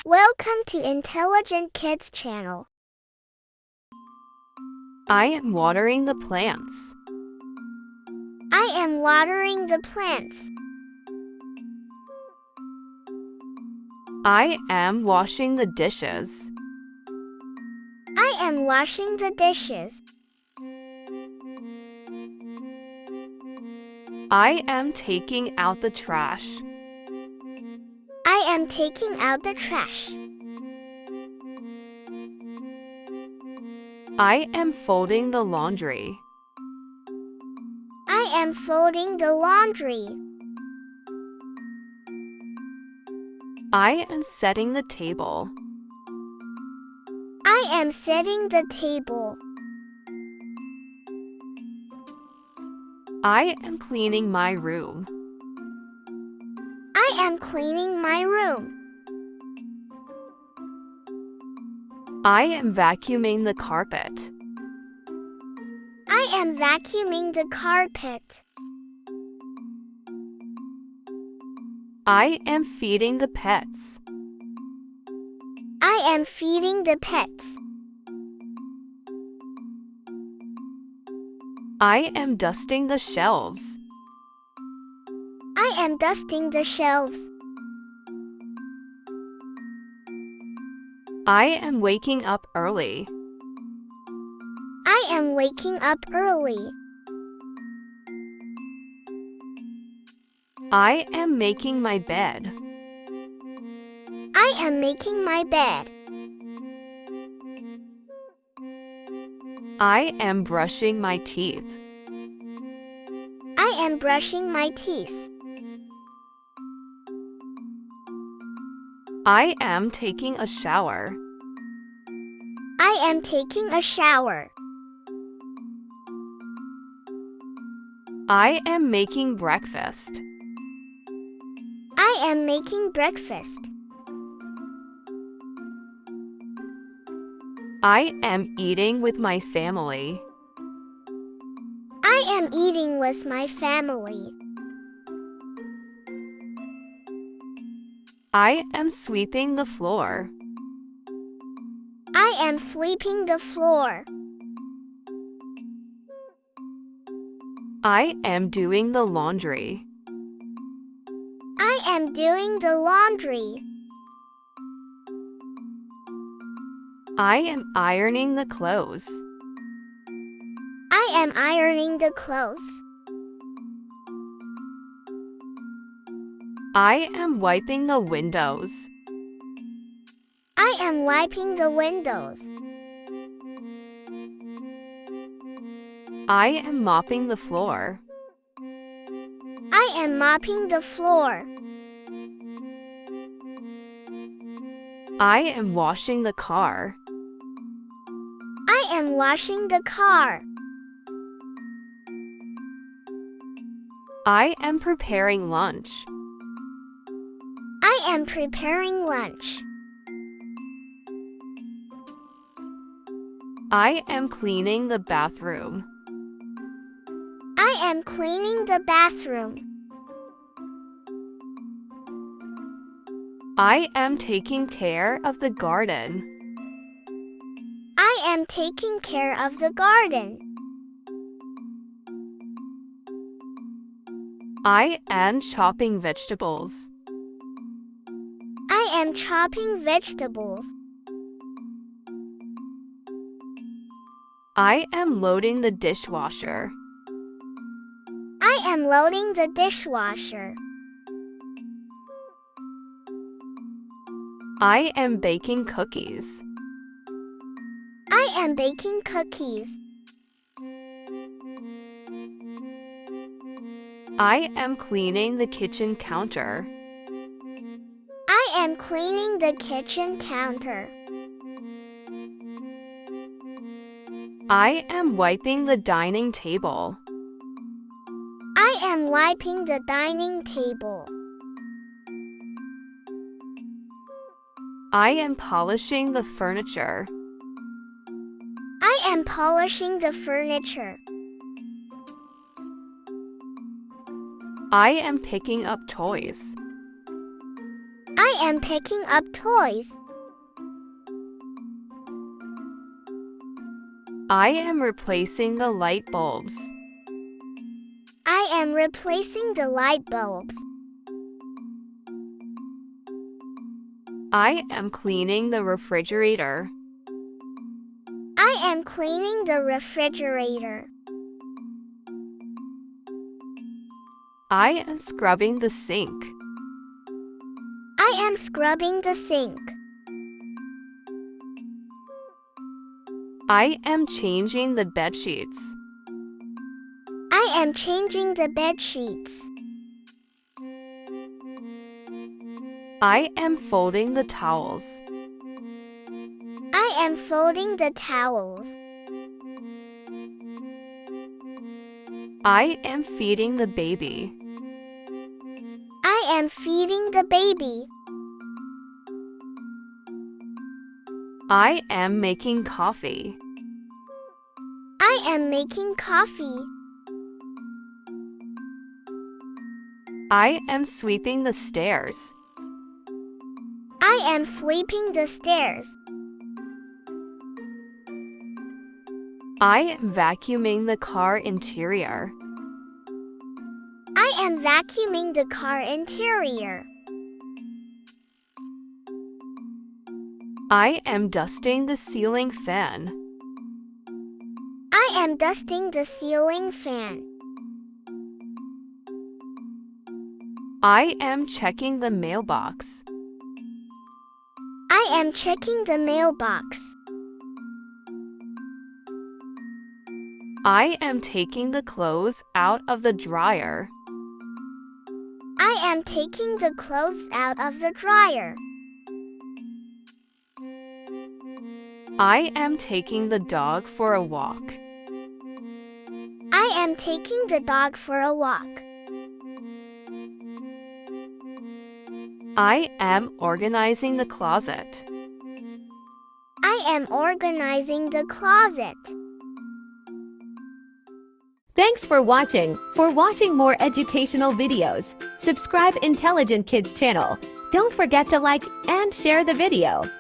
Welcome to Intelligent Kids channel. I am watering the plants. I am watering the plants. I am washing the dishes. I am washing the dishes. I am taking out the trash. I am taking out the trash. I am folding the laundry. I am folding the laundry. I am setting the table. I am setting the table. I am cleaning my room. I am cleaning my room. I am vacuuming the carpet. I am vacuuming the carpet. I am feeding the pets. I am feeding the pets. I am dusting the shelves. I am dusting the shelves. I am waking up early. I am waking up early. I am making my bed. I am making my bed. I am brushing my teeth. I am brushing my teeth. I am taking a shower. I am taking a shower. I am making breakfast. I am making breakfast. I am eating with my family. I am eating with my family. I am sweeping the floor. I am sweeping the floor. I am doing the laundry. I am doing the laundry. I am ironing the clothes. I am ironing the clothes. I am wiping the windows. I am wiping the windows. I am mopping the floor. I am mopping the floor. I am washing the car. I am washing the car. I am preparing lunch. I am preparing lunch. I am cleaning the bathroom. I am cleaning the bathroom. I am taking care of the garden. I am taking care of the garden. I am chopping vegetables. I am chopping vegetables. I am loading the dishwasher. I am loading the dishwasher. I am baking cookies. I am baking cookies. I am cleaning the kitchen counter. I am cleaning the kitchen counter. I am wiping the dining table. I am wiping the dining table. I am polishing the furniture. I am polishing the furniture. I am picking up toys. I am picking up toys. I am replacing the light bulbs. I am replacing the light bulbs. I am cleaning the refrigerator. I am cleaning the refrigerator. I am scrubbing the sink. I am scrubbing the sink. I am changing the bed sheets. I am changing the bed sheets. I am folding the towels. I am folding the towels. I am feeding the baby. I am feeding the baby. I am making coffee. I am making coffee. I am sweeping the stairs. I am sweeping the stairs. I am vacuuming the car interior. I am vacuuming the car interior. I am dusting the ceiling fan. I am dusting the ceiling fan. I am checking the mailbox. I am checking the mailbox. I am taking the clothes out of the dryer. I am taking the clothes out of the dryer. I am taking the dog for a walk. I am taking the dog for a walk. I am organizing the closet. I am organizing the closet. Thanks for watching. For watching more educational videos, subscribe Intelligent Kids channel. Don't forget to like and share the video.